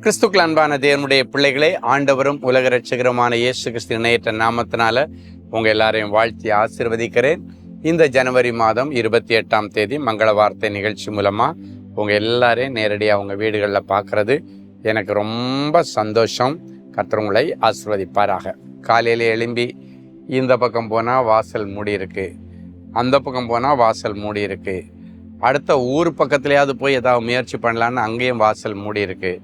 கிறிஸ்துக்கள் அன்பான தேவனுடைய பிள்ளைகளே, ஆண்டவரும் உலக ரட்சகருமான இயேசு கிறிஸ்து இணையற்ற நாமத்தினால உங்கள் எல்லாரையும் வாழ்த்தி ஆசீர்வதிக்கிறேன். இந்த ஜனவரி மாதம் 28ஆம் தேதி மங்கள வார்த்தை நிகழ்ச்சி மூலமாக உங்கள் எல்லாரையும் நேரடியாக உங்கள் வீடுகளில் பார்க்குறது எனக்கு ரொம்ப சந்தோஷம். கர்த்தர் உங்களை ஆசீர்வதிப்பாராக. காலையில் எழும்பி இந்த பக்கம் போனால் வாசல் மூடி இருக்குது, அந்த பக்கம் போனால் வாசல் மூடி இருக்குது, அடுத்த ஊர் பக்கத்துலையாவது போய் ஏதாவது முயற்சி பண்ணலான்னு அங்கேயும் வாசல் மூடி இருக்குது,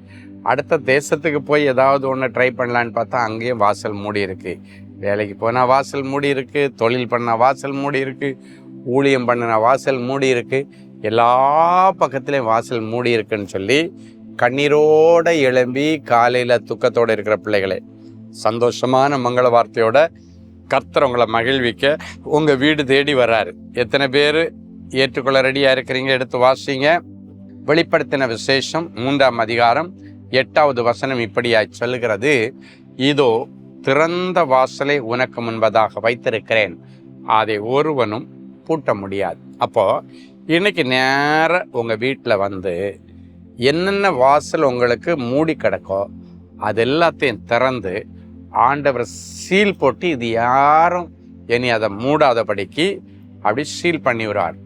அடுத்த தேசத்துக்கு போய் ஏதாவது ஒன்று ட்ரை பண்ணலான்னு பார்த்தா அங்கேயும் வாசல் மூடி இருக்குது, வேலைக்கு போனால் வாசல் மூடி இருக்குது, தொழில் பண்ணால் வாசல் மூடி இருக்குது, ஊழியம் பண்ணினா வாசல் மூடி இருக்குது, எல்லா பக்கத்துலேயும் வாசல் மூடி இருக்குன்னு சொல்லி கண்ணீரோடு எழும்பி காலையில் துக்கத்தோடு இருக்கிற பிள்ளைகளே, சந்தோஷமான மங்கள வார்த்தையோட கர்த்தர் உங்களை மகிழ்விக்க உங்கள் வீடு தேடி வர்றாரு. எத்தனை பேர் ஏற்றுக்கொள்ள ரெடியாக இருக்கிறீங்க? எடுத்து வாசிங்க. வெளிப்படுத்தின விசேஷம் 3ஆம் அதிகாரம் 8வது வசனம் இப்படியாய் சொல்லுகிறது, இதோ திறந்த வாசலை உனக்கு முன்பதாக வைத்திருக்கிறேன், அதை ஒருவனும் பூட்ட முடியாது. அப்போது இன்னைக்கு நேரம் உங்கள் வீட்டில் வந்து என்னென்ன வாசல் உங்களுக்கு மூடி கிடக்கோ அது எல்லாத்தையும் திறந்து ஆண்டவர் சீல் போட்டு இது யாரும் இனி அதை மூடாதபடிக்கு அப்படி சீல் பண்ணி விடுறார்.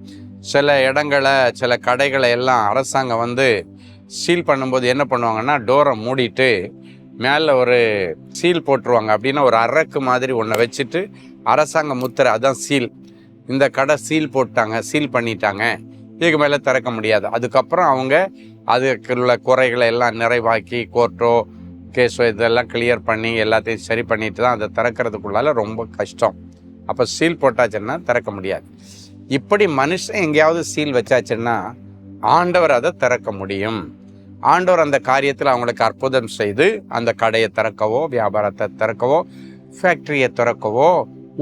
சில இடங்களை, சில கடைகளை எல்லாம் அரசாங்கம் வந்து சீல் பண்ணும்போது என்ன பண்ணுவாங்கன்னா, டோரை மூடிட்டு மேலே ஒரு சீல் போட்டுருவாங்க. அப்படின்னா ஒரு அரக்கு மாதிரி ஒன்றை வச்சுட்டு அரசாங்க முத்திரை, அதான் சீல். இந்த கடை சீல் போட்டாங்க, சீல் பண்ணிட்டாங்க, இதுக்கு மேலே திறக்க முடியாது. அதுக்கப்புறம் அவங்க அதுக்குள்ள குறைகளை எல்லாம் நிறைவாக்கி கோர்ட்டோ கேஸோ இதெல்லாம் கிளியர் பண்ணி எல்லாத்தையும் சரி பண்ணிட்டு தான் அதை திறக்கிறதுக்குள்ளால ரொம்ப கஷ்டம். அப்போ சீல் போட்டாச்சுன்னா திறக்க முடியாது. இப்படி மனுஷன் எங்கேயாவது சீல் வச்சாச்சுன்னா ஆண்டவர் அதை திறக்க முடியும். ஆண்டவர் அந்த காரியத்தில் அவங்களுக்கு அற்புதம் செய்து அந்த கடையை திறக்கவோ, வியாபாரத்தை திறக்கவோ, ஃபேக்ட்ரியை திறக்கவோ,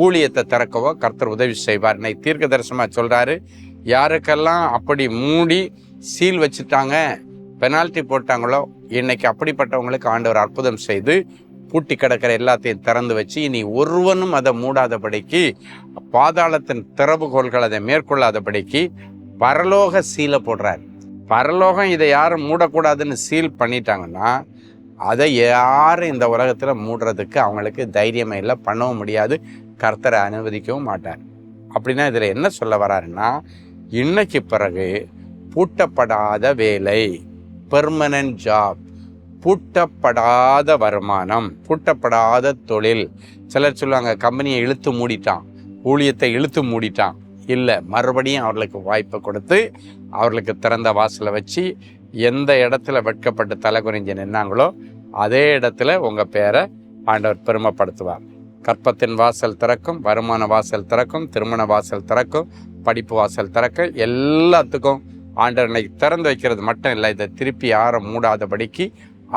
ஊழியத்தை திறக்கவோ கர்த்தர் உதவி செய்வார். இன்னைக்கு தீர்க்க தரிசனமாக சொல்கிறாரு, யாருக்கெல்லாம் அப்படி மூடி சீல் வச்சுட்டாங்க, பெனால்ட்டி போட்டாங்களோ, இன்னைக்கு அப்படிப்பட்டவங்களுக்கு ஆண்டவர் அற்புதம் செய்து பூட்டி கிடக்கிற எல்லாத்தையும் திறந்து வச்சு இனி ஒருவனும் அதை மூடாதபடிக்கு, பாதாளத்தின் திறவுகோள்கள் அதை மேற்கொள்ளாதபடிக்கு பரலோக சீலை போடுறார். பரலோகம் இதை யாரும் மூடக்கூடாதுன்னு சீல் பண்ணிட்டாங்கன்னா அதை யாரும் இந்த உலகத்தில் மூடுறதுக்கு அவங்களுக்கு தைரியமே இல்லை, பண்ணவும் முடியாது, கர்த்தரை அனுமதிக்கவும் மாட்டார். அப்படின்னா இதில் என்ன சொல்ல வர்றாருன்னா, இன்னைக்கு பிறகு பூட்டப்படாத வேலை, பெர்மனன்ட் ஜாப், பூட்டப்படாத வருமானம், பூட்டப்படாத தொழில். சிலர் சொல்லுவாங்க, கம்பெனியை இழுத்து மூடிட்டான், ஊழியத்தை இழுத்து மூடிட்டான். இல்லை, மறுபடியும் அவர்களுக்கு வாய்ப்பை கொடுத்து அவர்களுக்கு திறந்த வாசலை வச்சு எந்த இடத்துல வெட்கப்பட்டு தலை குறிஞ்சி நின்னாங்களோ அதே இடத்துல உங்கள் பேரை ஆண்டவர் பெருமைப்படுத்துவார். கற்பத்தின் வாசல் திறக்கும், வருமான வாசல் திறக்கும், திருமண வாசல் திறக்கும், படிப்பு வாசல் திறக்கும். எல்லாத்துக்கும் ஆண்டவர் இன்னைக்கு திறந்து வைக்கிறது மட்டும் இல்லை, இதை திருப்பி யாரும் மூடாதபடிக்கு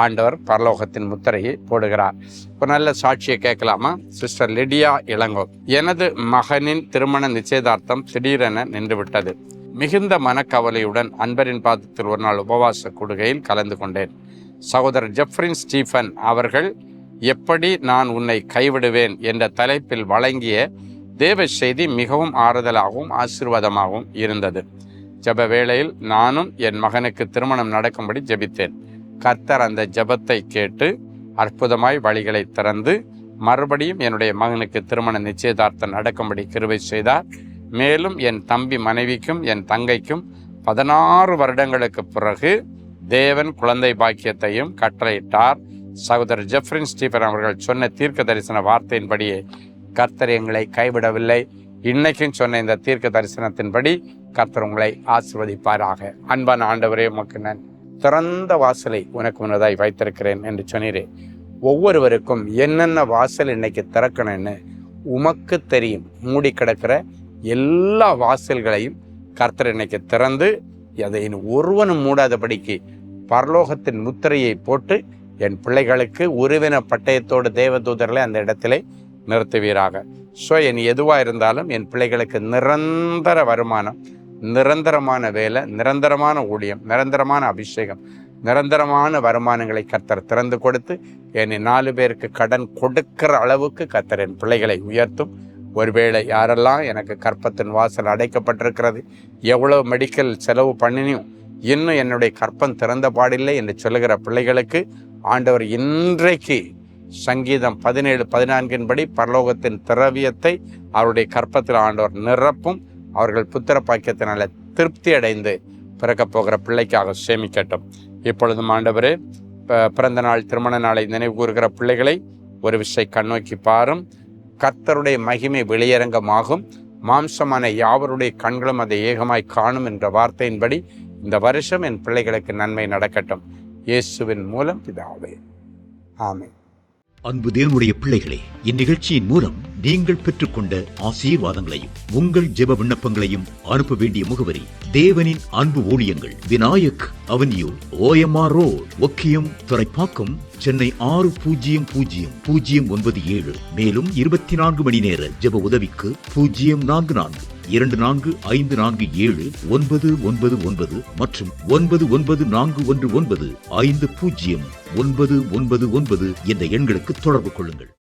ஆண்டவர் பரலோகத்தின் முத்திரையை போடுகிறார். ஒரு நல்ல சாட்சியை கேட்கலாமா? சிஸ்டர் லிடியா இளங்கோ, எனது மகனின் திருமண நிச்சயதார்த்தம் திடீரென நின்றுவிட்டது. மிகுந்த மனக்கவலையுடன் அன்பரின் பாதத்தில் ஒரு நாள் உபவாச கூடுகையில் கலந்து கொண்டேன். சகோதரர் ஜெஃப்ரின் ஸ்டீஃபன் அவர்கள் எப்படி நான் உன்னை கைவிடுவேன் என்ற தலைப்பில் வழங்கிய தேவ செய்தி மிகவும் ஆறுதலாகவும் ஆசீர்வாதமாகவும் இருந்தது. ஜெப வேளையில் நானும் என் மகனுக்கு திருமணம் நடக்கும்படி ஜெபித்தேன். கர்த்தர் அந்த ஜெபத்தை கேட்டு அற்புதமாய் வழிகளை திறந்து மறுபடியும் என்னுடைய மகனுக்கு திருமண நிச்சயதார்த்தம் நடக்கும்படி கிருபை செய்தார். மேலும் என் தம்பி மனைவிக்கும் என் தங்கைக்கும் 16 வருடங்களுக்கு பிறகு தேவன் குழந்தை பாக்கியத்தையும் கட்டளையிட்டார். சகோதரர் ஜெஃப்ரின் ஸ்டீஃபன் அவர்கள் சொன்ன தீர்க்க தரிசன வார்த்தையின்படியே கர்த்தர் எங்களை கைவிடவில்லை. இன்னைக்கும் சொன்ன இந்த தீர்க்க தரிசனத்தின்படி கர்த்தர் உங்களை ஆசீர்வதிப்பாராக. அன்பான ஆண்டவரே, உமக்கு நான் திறந்த வாசலை உனக்கு முன்னதாய் வைத்திருக்கிறேன் என்று சொன்னீரே. ஒவ்வொருவருக்கும் என்னென்ன வாசல் இன்னைக்கு திறக்கணும்னு உமக்கு தெரியும். மூடி கிடக்கிற எல்லா வாசல்களையும் கர்த்தர் இன்னைக்கு திறந்து அதை ஒருவனும் மூடாதபடிக்கு பரலோகத்தின் முத்திரையை போட்டு என் பிள்ளைகளுக்கு உருவின பட்டயத்தோடு தேவதூதர்களை அந்த இடத்திலே நிறுத்துவீராக. ஸோ என் எதுவாக இருந்தாலும் என் பிள்ளைகளுக்கு நிரந்தர வருமானம், நிரந்தரமான வேலை, நிரந்தரமான ஊழியம், நிரந்தரமான அபிஷேகம், நிரந்தரமான வருமானங்களை கர்த்தர் திறந்து கொடுத்து என்னை 4 பேருக்கு கடன் கொடுக்கிற அளவுக்கு கர்த்தர் என் பிள்ளைகளை உயர்த்தும். ஒருவேளை யாரெல்லாம் எனக்கு கற்பத்தின் வாசல் அடைக்கப்பட்டிருக்கிறது, எவ்வளோ மெடிக்கல் செலவு பண்ணினியும் இன்னும் என்னுடைய கற்பம் திறந்த பாடில்லை என்று சொல்லுகிற பிள்ளைகளுக்கு ஆண்டவர் இன்றைக்கு சங்கீதம் 17:14 படி பரலோகத்தின் திரவியத்தை அவருடைய கற்பத்தில் ஆண்டவர் நிரப்பும். அவர்கள் புத்திர பாக்கியத்தினால திருப்தி அடைந்து பிறக்கப் போகிற பிள்ளைக்காக சேமிக்கட்டும். இப்பொழுதும் ஆண்டவரே, பிறந்த நாள் திருமண நாளை நினைவு கூறுகிற பிள்ளைகளை ஒரு விசை கண்ணோக்கி பாரும். கர்த்தருடைய மகிமை வெளியரங்கமாகும், மாம்சமான யாவருடைய கண்களும் அதை ஏகமாய் காணும் என்ற வார்த்தையின்படி இந்த வருஷம் என் பிள்ளைகளுக்கு நன்மை நடக்கட்டும். இயேசுவின் மூலம் பிதாவே, ஆமென். அன்பு தேவனுடைய பிள்ளைகளே, இந்நிகழ்ச்சியின் மூலம் நீங்கள் பெற்றுக்கொண்ட ஆசீர்வாதங்களையும் உங்கள் ஜெப விண்ணப்பங்களையும் அனுப்ப வேண்டிய முகவரி: தேவனின் அன்பு ஊழியங்கள், Vinayak avenue, OMR road, Okkiyam, Thoraipakkam, Chennai 600097. மேலும் 24 மணி நேர ஜெப உதவிக்கு 044-24547-999 மற்றும் 9941150999 என்ற எண்களுக்கு தொடர்பு கொள்ளுங்கள்.